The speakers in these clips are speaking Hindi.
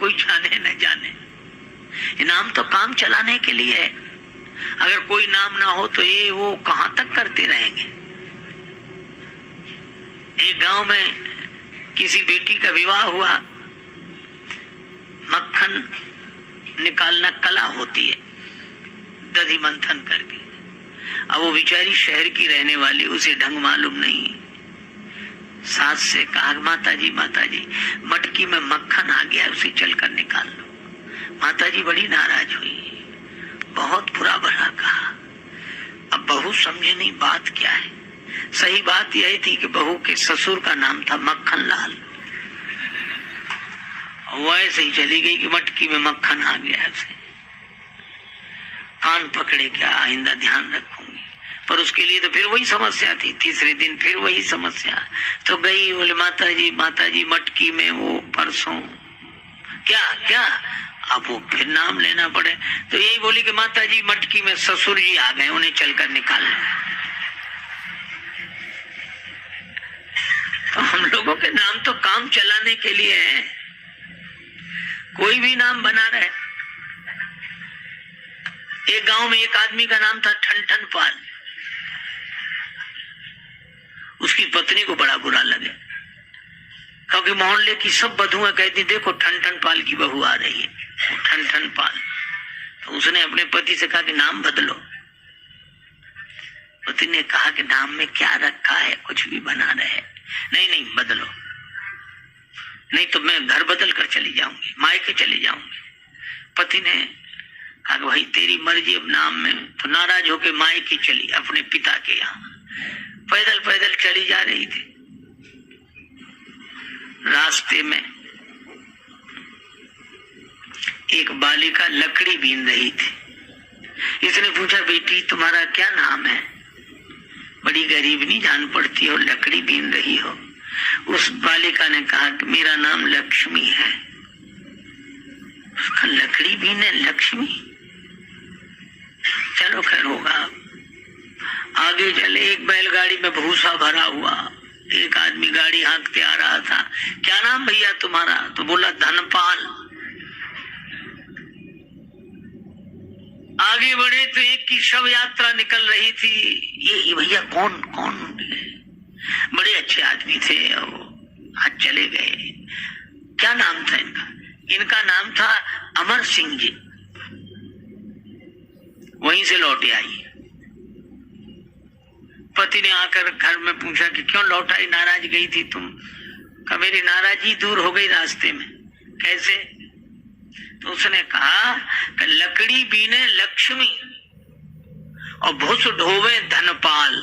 कोई जाने न जाने। नाम तो काम चलाने के लिए है। अगर कोई नाम ना हो तो ये वो कहां तक करते रहेंगे। एक गांव में किसी बेटी का विवाह हुआ। मक्खन निकालना कला होती है, दधी मंथन करके। अब वो बेचारी शहर की रहने वाली, उसे ढंग मालूम नहीं। सास से कहा, माता जी मटकी में मक्खन आ गया, उसे चलकर निकाल लो। माता जी बड़ी नाराज हुई, बहुत बुरा भला कहा। अब बहू समझे नहीं बात क्या है। सही बात यही थी कि बहू के ससुर का नाम था मक्खन लाल। वो ऐसे ही चली गई कि मटकी में मक्खन आ गया। उसे कान पकड़े, क्या आइंदा ध्यान रखूंगी। पर उसके लिए तो फिर वही समस्या थी। तीसरे दिन फिर वही समस्या। तो गई, बोले माता जी मटकी में वो परसों क्या अब वो फिर नाम लेना पड़े। तो यही बोली कि माता जी मटकी में ससुर जी आ गए, उन्हें चलकर निकाल। तो हम लोगों के नाम तो काम चलाने के लिए है। कोई भी नाम बना रहे। एक गांव में एक आदमी का नाम था ठन पाल। उसकी पत्नी को बड़ा बुरा लगे, क्योंकि मोहल्ले की सब बधुएं कहती, देखो ठन पाल की बहू आ रही है, ठन पाल। तो उसने अपने पति से कहा कि नाम बदलो। पति ने कहा कि नाम में क्या रखा है, कुछ भी बना रहे। नहीं बदलो, नहीं तो मैं घर बदल कर चली जाऊंगी, मायके चली जाऊंगी। पति ने कहा कि भाई तेरी मर्जी, अब नाम में। तो नाराज होकर मायके चली अपने पिता के यहाँ। पैदल चली जा रही थी। रास्ते में एक बालिका लकड़ी बीन रही थी। इसने पूछा, बेटी तुम्हारा क्या नाम है? बड़ी गरीबनी जान पड़ती हो, लकड़ी बीन रही हो। उस बालिका ने कहा कि मेरा नाम लक्ष्मी है। उसका लकड़ी बीने लक्ष्मी, चलो खैर होगा। आगे चले, एक बैलगाड़ी में भूसा भरा हुआ। एक आदमी गाड़ी हाँकते आ रहा था। क्या नाम भैया तुम्हारा? तो बोला धनपाल। आगे बढ़े तो एक की शव यात्रा निकल रही थी। ये भैया कौन बड़े अच्छे आदमी थे, आज चले गए। क्या नाम था इनका? इनका नाम था अमर सिंह जी। वहीं से लौटे आई। पति ने आकर घर में पूछा कि क्यों लौट आई, नाराज गई थी तुम? कहा मेरी नाराजगी दूर हो गई रास्ते में। कैसे? तो उसने कहा कि लकड़ी बीने लक्ष्मी और भूस ढोवे धनपाल,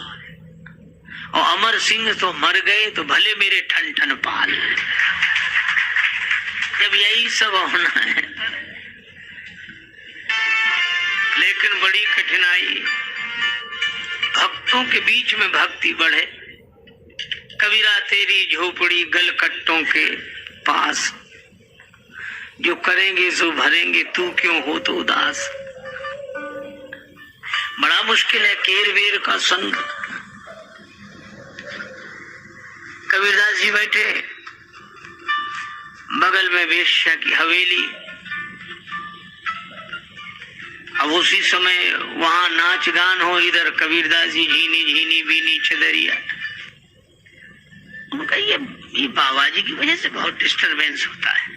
और अमर सिंह तो मर गए तो भले मेरे ठन पाल। जब यही सब होना है, लेकिन बड़ी कठिनाई। भक्तों के बीच में भक्ति बढ़े। कबीरा तेरी झोपड़ी गलकट्टों के पास, जो करेंगे सो भरेंगे, तू क्यों हो तो उदास। बड़ा मुश्किल है केर वीर का संग। कबीरदास जी बैठे, बगल में वेश्या की हवेली। अब उसी समय वहां नाच गान हो, इधर कबीरदास जी झीनी झीनी बीनी चदरिया। उनका ये बाबा जी की वजह से बहुत डिस्टरबेंस होता है।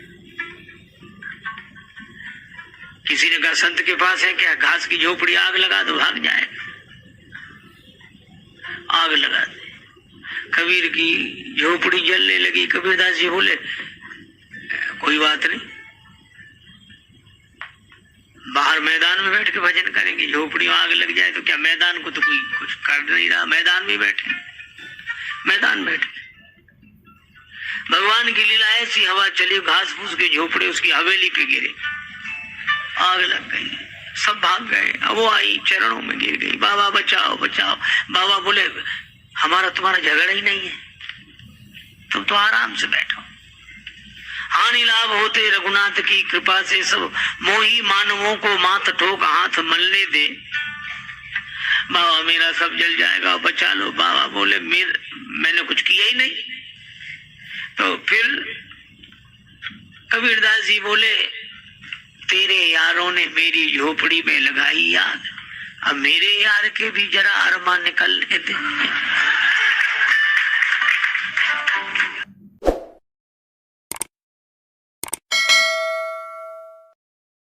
किसी ने कहा संत के पास है क्या, घास की झोपड़ी आग लगा दो भाग जाए। आग लगा दे, कबीर की झोपड़ी जलने लगी। कबीरदास जी बोले कोई बात नहीं, बाहर मैदान में बैठ के भजन करेंगे। झोपड़ी में आग लग जाए तो क्या, मैदान को तो कोई कुछ कर नहीं रहा, मैदान में बैठे। मैदान बैठे, भगवान की लीला ऐसी, हवा चली, घास फूस के झोपड़े उसकी हवेली पे गिरे, आग लग गई, सब भाग गए। अब वो आई, चरणों में गिर गई, बाबा बचाओ बचाओ। बाबा बोले हमारा तुम्हारा झगड़ा ही नहीं है, तुम तो आराम से बैठो। हानि लाभ होते रघुनाथ की कृपा से, सब मोही मानवों को माथ ठोक हाथ मलने दे। बाबा मेरा सब जल जाएगा, बचा लो। बाबा बोले मैंने कुछ किया ही नहीं। तो फिर कबीरदास जी बोले, तेरे यारों ने मेरी झोपड़ी में लगाई आग, अब मेरे यार के भी जरा अरमान निकलने दे।